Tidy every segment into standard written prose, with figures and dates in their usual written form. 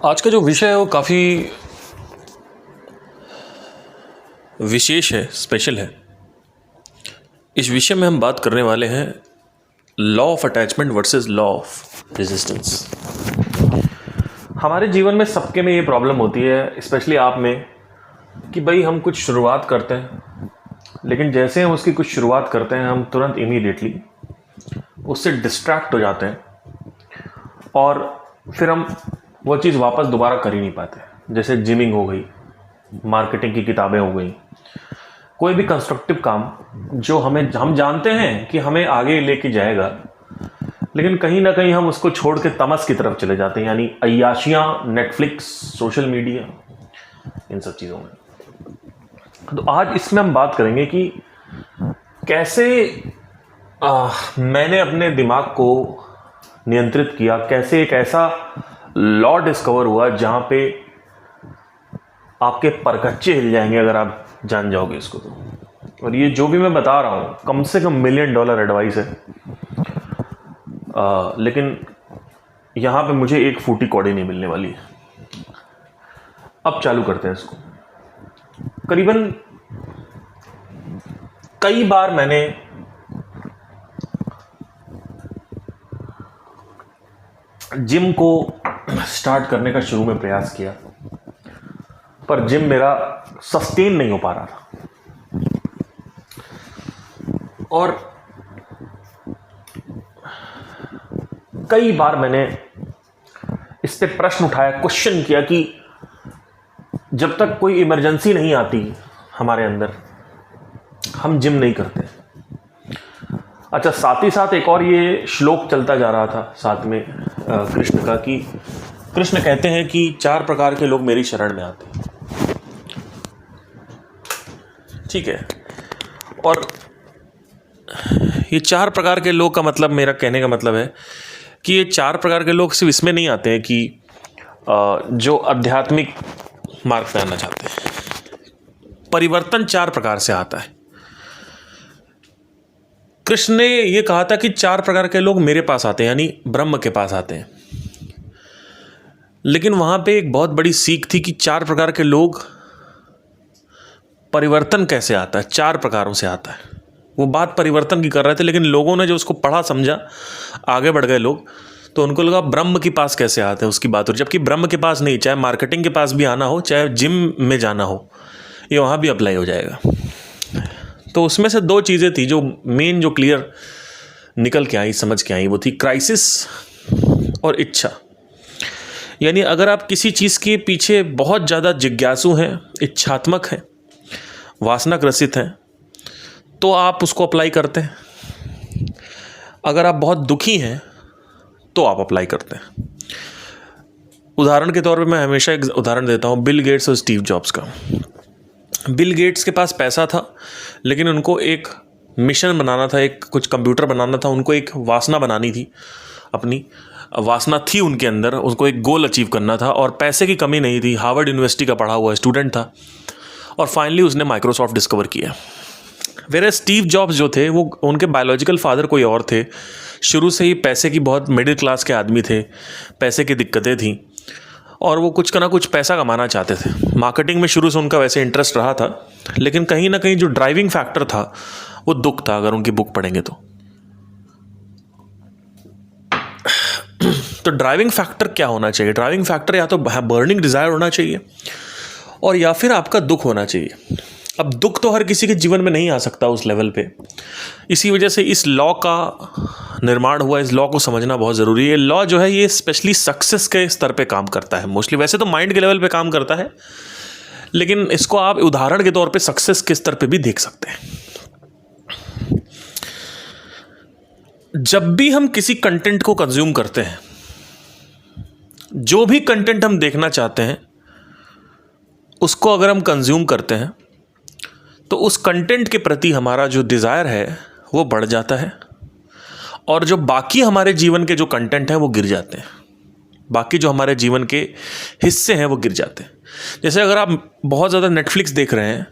आज का जो विषय है वो काफ़ी विशेष है, स्पेशल है। इस विषय में हम बात करने वाले हैं law of attachment versus law of resistance. हमारे जीवन में सबके में ये प्रॉब्लम होती है, स्पेशली आप में, कि भाई हम कुछ शुरुआत करते हैं, लेकिन जैसे हम उसकी कुछ शुरुआत करते हैं हम तुरंत इमीडिएटली उससे डिस्ट्रैक्ट हो जाते हैं और फिर हम वो चीज़ वापस दोबारा कर ही नहीं पाते। जैसे जिमिंग हो गई, मार्केटिंग की किताबें हो गई, कोई भी कंस्ट्रक्टिव काम जो हम जानते हैं कि हमें आगे लेके जाएगा, लेकिन कहीं ना कहीं हम उसको छोड़ के तमस की तरफ चले जाते हैं, यानी अय्याशियाँ, नेटफ्लिक्स, सोशल मीडिया, इन सब चीज़ों में। तो आज इसमें हम बात करेंगे कि कैसे मैंने अपने दिमाग को नियंत्रित किया, कैसे एक ऐसा लॉ डिस्कवर हुआ जहाँ पे आपके परकच्चे हिल जाएंगे अगर आप जान जाओगे इसको तो। और ये जो भी मैं बता रहा हूँ कम से कम $1 मिलियन एडवाइस है, लेकिन यहाँ पे मुझे एक फूटी कौड़ी नहीं मिलने वाली है। अब चालू करते हैं इसको। करीबन कई बार मैंने जिम को स्टार्ट करने का शुरू में प्रयास किया, पर जिम मेरा सस्टेन नहीं हो पा रहा था। और कई बार मैंने इस पे प्रश्न उठाया, क्वेश्चन किया कि जब तक कोई इमरजेंसी नहीं आती हमारे अंदर, हम जिम नहीं करते। अच्छा, साथ ही साथ एक और ये श्लोक चलता जा रहा था साथ में कृष्ण का, कि कृष्ण कहते हैं कि 4 प्रकार के लोग मेरी शरण में आते हैं। ठीक है, और ये 4 प्रकार के लोग का मतलब, मेरा कहने का मतलब है कि ये 4 प्रकार के लोग सिर्फ इसमें नहीं आते हैं कि जो आध्यात्मिक मार्ग पे आना चाहते हैं। परिवर्तन 4 प्रकार से आता है। कृष्ण ने ये कहा था कि 4 प्रकार के लोग मेरे पास आते हैं, यानी ब्रह्म के पास आते हैं। लेकिन वहाँ पे एक बहुत बड़ी सीख थी कि 4 प्रकार के लोग, परिवर्तन कैसे आता है, 4 प्रकारों से आता है। वो बात परिवर्तन की कर रहे थे, लेकिन लोगों ने जो उसको पढ़ा समझा, आगे बढ़ गए लोग, तो उनको लगा ब्रह्म के पास कैसे आते हैं उसकी बात हो। जबकि ब्रह्म के पास नहीं, चाहे मार्केटिंग के पास भी आना हो, चाहे जिम में जाना हो, ये वहाँ भी अप्लाई हो जाएगा। तो उसमें से 2 चीज़ें थी जो मेन, जो क्लियर निकल के आई, समझ के आई, वो थी क्राइसिस और इच्छा। यानी अगर आप किसी चीज़ के पीछे बहुत ज़्यादा जिज्ञासु हैं, इच्छात्मक हैं, वासना ग्रसित हैं, तो आप उसको अप्लाई करते हैं। अगर आप बहुत दुखी हैं तो आप अप्लाई करते हैं। उदाहरण के तौर पे मैं हमेशा एक उदाहरण देता हूँ, बिल गेट्स और स्टीव जॉब्स का। बिल गेट्स के पास पैसा था, लेकिन उनको एक मिशन बनाना था, एक कुछ कंप्यूटर बनाना था, उनको एक वासना बनानी थी, अपनी वासना थी उनके अंदर, उनको एक गोल अचीव करना था, और पैसे की कमी नहीं थी। हार्वर्ड यूनिवर्सिटी का पढ़ा हुआ स्टूडेंट था, और फाइनली उसने माइक्रोसॉफ्ट डिस्कवर किया। वेरे स्टीव जॉब्स जो थे, वो, उनके बायोलॉजिकल फादर कोई और थे। शुरू से ही पैसे की, बहुत मिडिल क्लास के आदमी थे, पैसे की दिक्कतें थीं, और वो कुछ ना कुछ पैसा कमाना चाहते थे। मार्केटिंग में शुरू से उनका वैसे इंटरेस्ट रहा था, लेकिन कहीं ना कहीं जो ड्राइविंग फैक्टर था वो दुख था, अगर उनकी बुक पढ़ेंगे तो। तो ड्राइविंग फैक्टर क्या होना चाहिए? ड्राइविंग फैक्टर या तो बर्निंग डिज़ायर होना चाहिए, और या फिर आपका दुख होना चाहिए। अब दुख तो हर किसी के जीवन में नहीं आ सकता उस लेवल पे। इसी वजह से इस लॉ का निर्माण हुआ। इस लॉ को समझना बहुत ज़रूरी है। लॉ जो है ये स्पेशली सक्सेस के स्तर पे काम करता है मोस्टली। वैसे तो माइंड के लेवल पे काम करता है, लेकिन इसको आप उदाहरण के तौर पे सक्सेस के स्तर पे भी देख सकते हैं। जब भी हम किसी कंटेंट को कंज्यूम करते हैं, जो भी कंटेंट हम देखना चाहते हैं उसको अगर हम कंज्यूम करते हैं, तो उस कंटेंट के प्रति हमारा जो डिज़ायर है वो बढ़ जाता है, और जो बाकी हमारे जीवन के जो कंटेंट हैं वो गिर जाते हैं। बाकी जो हमारे जीवन के हिस्से हैं वो गिर जाते हैं। जैसे अगर आप बहुत ज़्यादा नेटफ्लिक्स देख रहे हैं,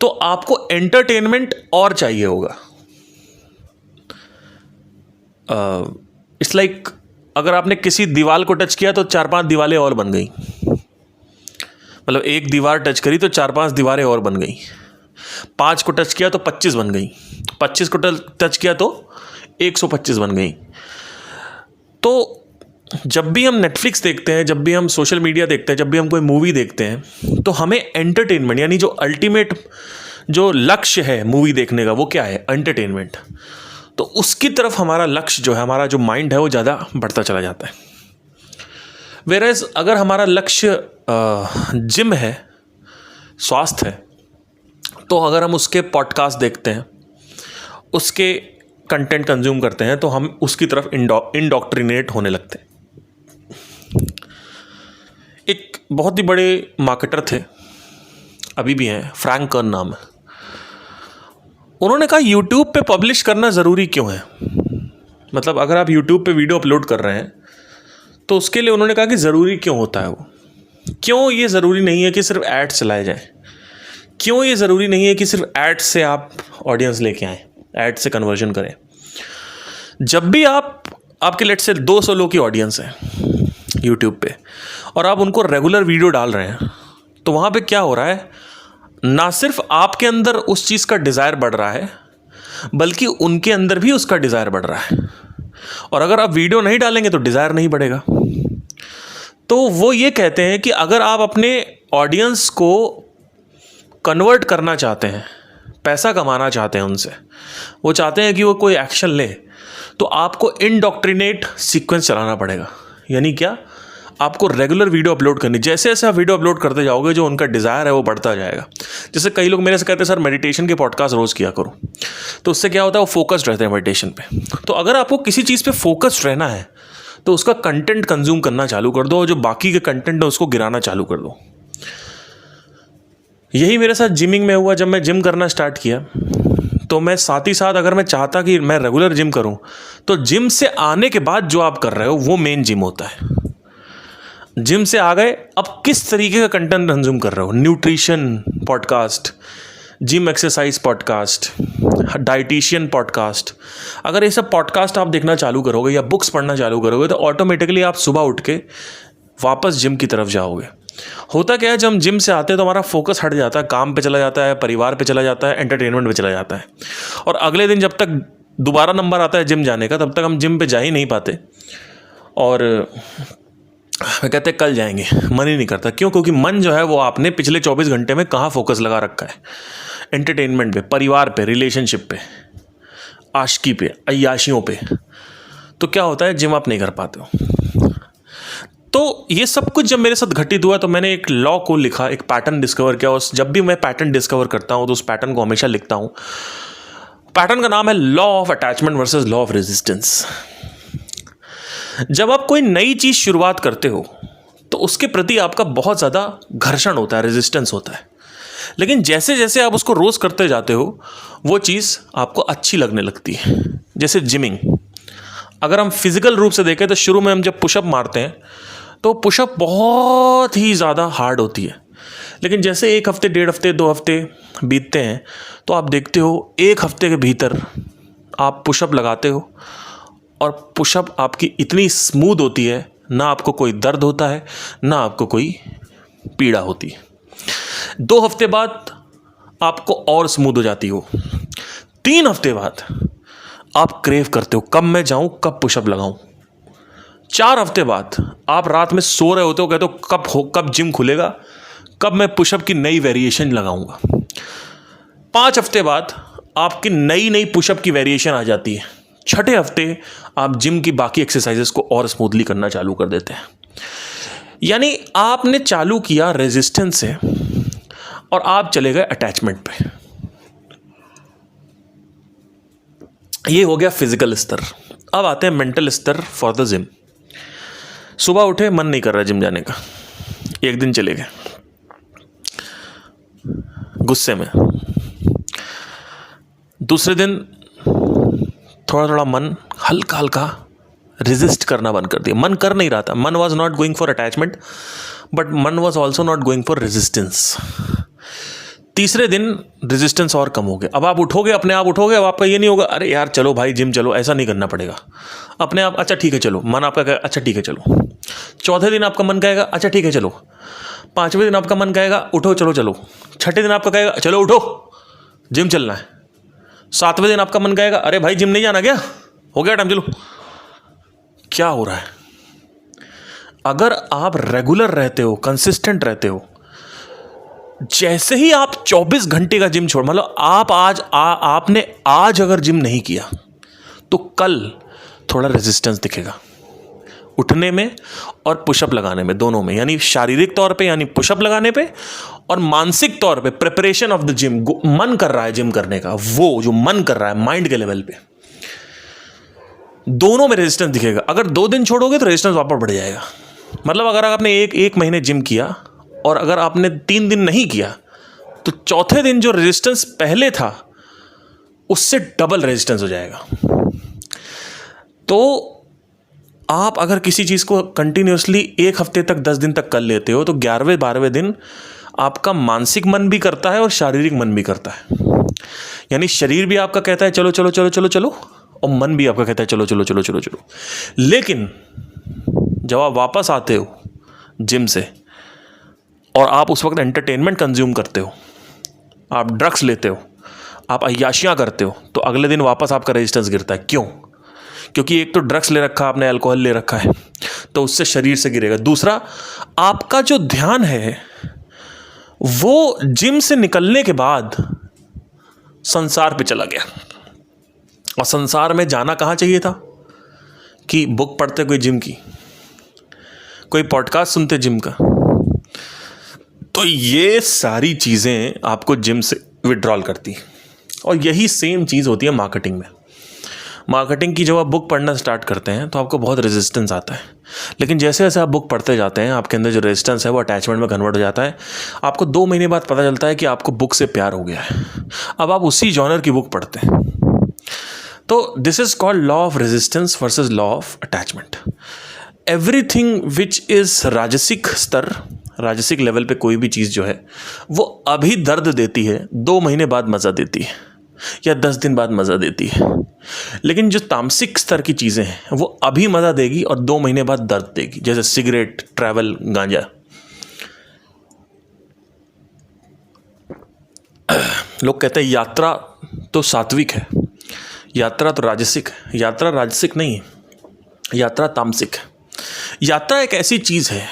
तो आपको एंटरटेनमेंट और चाहिए होगा। इट्स लाइक अगर आपने किसी दीवार को टच किया तो 4-5 दीवारें और बन गई, मतलब एक दीवार टच करी तो 4-5 दीवारें और बन गई, 5 को टच किया तो 25 बन गई, 25 को टच किया तो 125 बन गई। तो जब भी हम नेटफ्लिक्स देखते हैं, जब भी हम सोशल मीडिया देखते हैं, जब भी हम कोई मूवी देखते हैं, तो हमें एंटरटेनमेंट, यानी जो अल्टीमेट जो लक्ष्य है मूवी देखने का, वो क्या है? एंटरटेनमेंट। तो उसकी तरफ हमारा लक्ष्य जो है, हमारा जो माइंड है, वो ज़्यादा बढ़ता चला जाता है। वेरएज अगर हमारा लक्ष्य जिम है, स्वास्थ्य है, तो अगर हम उसके पॉडकास्ट देखते हैं, उसके कंटेंट कंज्यूम करते हैं, तो हम उसकी तरफ इंडोक्ट्रिनेट होने लगते हैं। एक बहुत ही बड़े मार्केटर थे, अभी भी हैं, फ्रैंक कर्न नाम है। उन्होंने कहा यूट्यूब पे पब्लिश करना ज़रूरी क्यों है? मतलब अगर आप यूट्यूब पे वीडियो अपलोड कर रहे हैं तो उसके लिए उन्होंने कहा कि ज़रूरी क्यों होता है वो? क्यों ये ज़रूरी नहीं है कि सिर्फ ऐड चलाए जाए? क्यों ये ज़रूरी नहीं है कि सिर्फ ऐड से आप ऑडियंस लेके आएँ, ऐड से कन्वर्जन करें? जब भी आपके लेट से 200 लोग की ऑडियंस है यूट्यूब पे और आप उनको रेगुलर वीडियो डाल रहे हैं, तो वहाँ पे क्या हो रहा है? ना सिर्फ आपके अंदर उस चीज़ का डिज़ायर बढ़ रहा है, बल्कि उनके अंदर भी उसका डिज़ायर बढ़ रहा है। और अगर आप वीडियो नहीं डालेंगे तो डिज़ायर नहीं बढ़ेगा। तो वो ये कहते हैं कि अगर आप अपने ऑडियंस को कन्वर्ट करना चाहते हैं, पैसा कमाना चाहते हैं उनसे, वो चाहते हैं कि वो कोई एक्शन ले, तो आपको इंडोक्ट्रिनेट सीक्वेंस चलाना पड़ेगा। यानी क्या? आपको रेगुलर वीडियो अपलोड करनी। जैसे जैसे आप वीडियो अपलोड करते जाओगे, जो उनका डिज़ायर है वो बढ़ता जाएगा। जैसे कई लोग मेरे से कहते हैं सर मेडिटेशन के पॉडकास्ट रोज़ किया करो, तो उससे क्या होता है? वो फोकस्ड रहते हैं मेडिटेशन पे। तो अगर आपको किसी चीज़ पे फोकस्ड रहना है तो उसका कंटेंट कंज्यूम करना चालू कर दो, और जो बाकी के कंटेंट है उसको गिराना चालू कर दो। यही मेरे साथ जिमिंग में हुआ। जब मैं जिम करना स्टार्ट किया तो मैं साथ ही साथ, अगर मैं चाहता कि मैं रेगुलर जिम करूं, तो जिम से आने के बाद जो आप कर रहे हो वो मेन जिम होता है। जिम से आ गए, अब किस तरीके का कंटेंट कंज्यूम कर रहे हो? Nutrition podcast, gym exercise podcast, dietitian podcast. अगर ये सब पॉडकास्ट आप देखना चालू करोगे या बुक्स पढ़ना चालू करोगे, तो ऑटोमेटिकली आप सुबह उठ के वापस जिम की तरफ जाओगे। होता क्या है, जब हम जिम से आते हैं तो हमारा फोकस हट जाता है, काम पे चला जाता है, परिवार पे चला जाता है, एंटरटेनमेंट पे चला जाता है। और अगले दिन जब तक दोबारा नंबर आता है जिम जाने का, तब तक हम जिम पे जा ही नहीं पाते। और वे कहते हैं कल जाएंगे, मन ही नहीं करता। क्यों? क्योंकि मन जो है वो आपने पिछले 24 घंटे में कहाँ फोकस लगा रखा है? एंटरटेनमेंट पे, परिवार पे, रिलेशनशिप पे, आशिकी पे, अय्याशियों पे। तो क्या होता है? जिम आप नहीं कर पाते हो। तो ये सब कुछ जब मेरे साथ घटित हुआ, तो मैंने एक लॉ को लिखा, एक पैटर्न डिस्कवर किया। और जब भी मैं पैटर्न डिस्कवर करता हूँ तो उस पैटर्न को हमेशा लिखता हूँ। पैटर्न का नाम है law of attachment versus law of resistance. जब आप कोई नई चीज़ शुरुआत करते हो तो उसके प्रति आपका बहुत ज़्यादा घर्षण होता है, रेजिस्टेंस होता है। लेकिन जैसे जैसे आप उसको रोज़ करते जाते हो, वो चीज़ आपको अच्छी लगने लगती है। जैसे जिमिंग, अगर हम फिजिकल रूप से देखें तो शुरू में हम जब पुशअप मारते हैं तो पुशअप बहुत ही ज़्यादा हार्ड होती है। लेकिन जैसे 1 हफ्ते, 1.5 हफ्ते, 2 हफ्ते बीतते हैं, तो आप देखते हो 1 हफ्ते के भीतर आप पुशअप लगाते हो और पुशअप आपकी इतनी स्मूथ होती है, ना आपको कोई दर्द होता है, ना आपको कोई पीड़ा होती है। 2 हफ्ते बाद आपको और स्मूथ हो जाती हो। 3 हफ्ते बाद आप क्रेव करते हो, कब मैं जाऊं, कब पुशअप लगाऊं। 4 हफ्ते बाद आप रात में सो रहे होते हो, कहते हो कब जिम खुलेगा, कब मैं पुशअप की नई वेरिएशन लगाऊंगा। 5 हफ्ते बाद आपकी नई नई पुशअप की वेरिएशन आ जाती है। 6ठे हफ्ते आप जिम की बाकी एक्सरसाइजेस को और स्मूथली करना चालू कर देते हैं। यानी आपने चालू किया रेजिस्टेंस से और आप चले गए अटैचमेंट पे। ये हो गया फिजिकल स्तर। अब आते हैं मेंटल स्तर फॉर द जिम। सुबह उठे, मन नहीं कर रहा जिम जाने का, एक दिन चले गए गुस्से में। दूसरे दिन थोड़ा थोड़ा मन हल्का हल्का रेजिस्ट करना बंद कर दिया। मन कर नहीं रहा था, मन was not going for attachment, but मन was also not going for resistance. तीसरे दिन रेजिस्टेंस और कम हो गया। अब आप उठोगे, अपने आप उठोगे। अब आपका ये नहीं होगा अरे यार चलो भाई जिम चलो, ऐसा नहीं करना पड़ेगा। अपने आप अच्छा ठीक है चलो, मन आपका कहेगा अच्छा ठीक है चलो। चौथे दिन आपका मन कहेगा अच्छा ठीक है चलो। पाँचवें दिन आपका मन कहेगा उठो चलो चलो। छठे दिन आपका कहेगा चलो उठो जिम चलना है। सातवें दिन आपका मन कहेगा अरे भाई जिम नहीं जाना क्या, हो गया टाइम चलो। क्या हो रहा है? अगर आप रेगुलर रहते हो, कंसिस्टेंट रहते हो, जैसे ही आप 24 घंटे का जिम छोड़, मतलब आप आपने आज अगर जिम नहीं किया तो कल थोड़ा रेजिस्टेंस दिखेगा उठने में और पुशअप लगाने में, दोनों में। यानी शारीरिक तौर पे यानी पुशअप लगाने पे, और मानसिक तौर पे प्रिपरेशन ऑफ द जिम, मन कर रहा है जिम करने का, वो जो मन कर रहा है माइंड के लेवल पे, दोनों में रेजिस्टेंस दिखेगा। अगर 2 दिन छोड़ोगे तो रेजिस्टेंस वापस बढ़ जाएगा। मतलब अगर आपने एक महीने जिम किया और अगर आपने 3 दिन नहीं किया तो चौथे दिन जो रेजिस्टेंस पहले था उससे डबल रेजिस्टेंस हो जाएगा। तो आप अगर किसी चीज़ को कंटिन्यूसली 1 हफ्ते तक 10 दिन तक कर लेते हो तो 11वें 12वें दिन आपका मानसिक मन भी करता है और शारीरिक मन भी करता है। यानी शरीर भी आपका कहता है चलो चलो चलो चलो चलो, और मन भी आपका कहता है चलो चलो चलो चलो चलो। लेकिन जब आप वापस आते हो जिम से और आप उस वक्त एंटरटेनमेंट कंज्यूम करते हो, आप ड्रग्स लेते हो, आप अय्याशियाँ करते हो, तो अगले दिन वापस आपका रेजिस्टेंस गिरता है। क्यों? क्योंकि एक तो ड्रग्स ले रखा आपने, अल्कोहल ले रखा है, तो उससे शरीर से गिरेगा। दूसरा, आपका जो ध्यान है वो जिम से निकलने के बाद संसार पे चला गया। और संसार में जाना कहाँ चाहिए था? कि बुक पढ़ते कोई जिम की, कोई पॉडकास्ट सुनते जिम का। तो ये सारी चीज़ें आपको जिम से विड्रॉल करती हैं। और यही सेम चीज़ होती है मार्केटिंग में। मार्केटिंग की जब आप बुक पढ़ना स्टार्ट करते हैं तो आपको बहुत रेजिस्टेंस आता है, लेकिन जैसे जैसे आप बुक पढ़ते जाते हैं आपके अंदर जो रेजिस्टेंस है वो अटैचमेंट में कन्वर्ट हो जाता है। आपको 2 महीने बाद पता चलता है कि आपको बुक से प्यार हो गया है। अब आप उसी जॉनर की बुक पढ़ते हैं। तो this is called law of resistance versus law of attachment. Everything which is राजसिक स्तर, राजसिक लेवल पे कोई भी चीज़ जो है वो अभी दर्द देती है, 2 महीने बाद मज़ा देती है या 10 दिन बाद मज़ा देती है। लेकिन जो तामसिक स्तर की चीज़ें हैं वो अभी मज़ा देगी और 2 महीने बाद दर्द देगी, जैसे सिगरेट, ट्रैवल, गांजा। लोग कहते हैं यात्रा तो सात्विक है, यात्रा तो राजसिक है। यात्रा राजसिक नहीं है, यात्रा तामसिक है। यात्रा एक ऐसी चीज़ है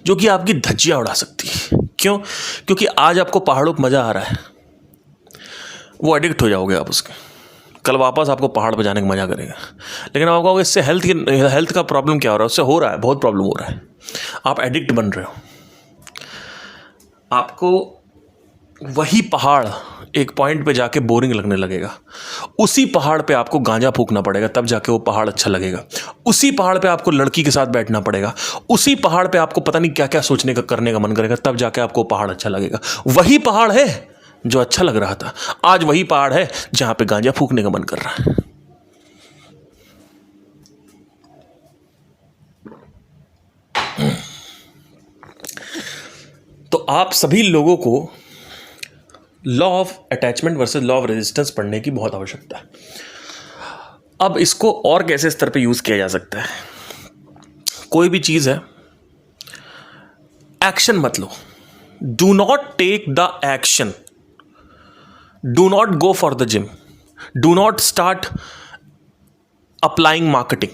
जो कि आपकी धज्जियाँ उड़ा सकती है। क्यों? क्योंकि आज आपको पहाड़ों पर मज़ा आ रहा है, वो एडिक्ट हो जाओगे आप उसके। कल वापस आपको पहाड़ पर जाने का मज़ा करेगा। लेकिन आप कहोगे इससे हेल्थ का प्रॉब्लम क्या हो रहा है? उससे हो रहा है, बहुत प्रॉब्लम हो रहा है। आप एडिक्ट बन रहे हो। आपको वही पहाड़ एक पॉइंट पे जाके बोरिंग लगने लगेगा। उसी पहाड़ पे आपको गांजा फूकना पड़ेगा, तब जाके वो पहाड़ अच्छा लगेगा। उसी पहाड़ पे आपको लड़की के साथ बैठना पड़ेगा। उसी पहाड़ पे आपको पता नहीं क्या क्या सोचने का, करने का मन करेगा, तब जाके आपको पहाड़ अच्छा लगेगा। वही पहाड़ है जो अच्छा लग रहा था, आज वही पहाड़ है जहां पे गांजा फूकने का मन कर रहा है। तो आप सभी लोगों को law of attachment versus law of resistance पढ़ने की बहुत आवश्यकता है। अब इसको और कैसे स्तर पे यूज किया जा सकता है? कोई भी चीज है, एक्शन मत लो। Do not take the action, do not go for the gym, do not start applying marketing,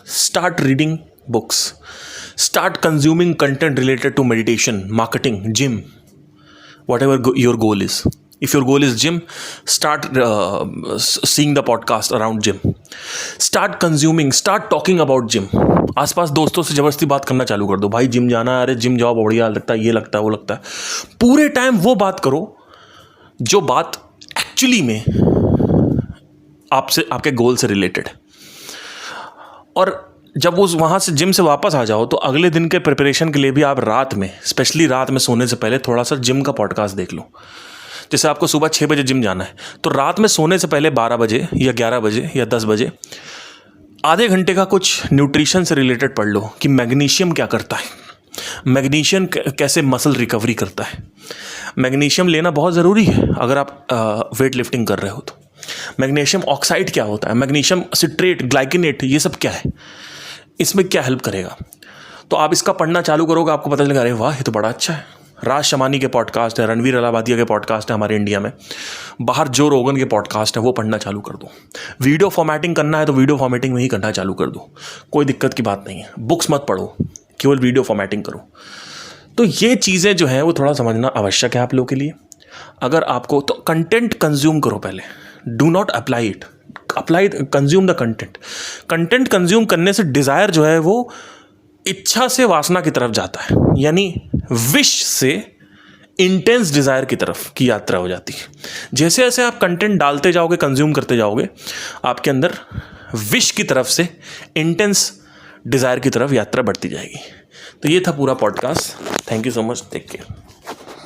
start reading books, start consuming content related to meditation, marketing, gym, whatever your goal is. If your goal is gym, start seeing the podcast around gym. Start consuming, start talking about gym. आसपास दोस्तों से जबरदस्ती बात करना चालू कर दो, भाई जिम जाना है, अरे जिम जाओ, बढ़िया लगता है, ये लगता है, वो लगता है। पूरे टाइम वो बात करो जो बात एक्चुअली में आपसे, आपके गोल से रिलेटेड है। और जब उस वहाँ से जिम से वापस आ जाओ तो अगले दिन के प्रिपरेशन के लिए भी आप रात में, स्पेशली रात में सोने से पहले थोड़ा सा जिम का पॉडकास्ट देख लो। जैसे आपको सुबह 6 बजे जिम जाना है तो रात में सोने से पहले 12 बजे या 11 बजे या 10 बजे आधे घंटे का कुछ न्यूट्रिशन से रिलेटेड पढ़ लो कि मैग्नीशियम क्या करता है, मैग्नीशियम कैसे मसल रिकवरी करता है। मैग्नीशियम लेना बहुत ज़रूरी है अगर आप वेट लिफ्टिंग कर रहे हो तो। मैग्नीशियम ऑक्साइड क्या होता है, मैग्नीशियम सिट्रेट, ग्लाइकिनेट, ये सब क्या है, इसमें क्या हेल्प करेगा। तो आप इसका पढ़ना चालू करोगे, आपको पता चलेगा अरे वाह ये तो बड़ा अच्छा है। राज शमानी के पॉडकास्ट है, रणवीर अलाहाबादिया के पॉडकास्ट है हमारे इंडिया में, बाहर जो रोगन के पॉडकास्ट है वो पढ़ना चालू कर दो। वीडियो फॉर्मेटिंग करना है तो वीडियो फॉर्मेटिंग में ही करना चालू कर दो, कोई दिक्कत की बात नहीं है। बुक्स मत पढ़ो, केवल वीडियो फॉर्मेटिंग करो। तो ये चीज़ें जो हैं वो थोड़ा समझना आवश्यक है आप लोगों के लिए। अगर आपको तो कंटेंट कंज्यूम करो पहले, do not apply it, consume the content. Content consume करने से डिज़ायर जो है वो इच्छा से वासना की तरफ जाता है, यानी विश से इंटेंस डिज़ायर की तरफ की यात्रा हो जाती है। जैसे जैसे आप कंटेंट डालते जाओगे, कंज्यूम करते जाओगे, आपके अंदर विश की तरफ से इंटेंस डिज़ायर की तरफ यात्रा बढ़ती जाएगी। तो ये था पूरा podcast. Thank you so much, take care.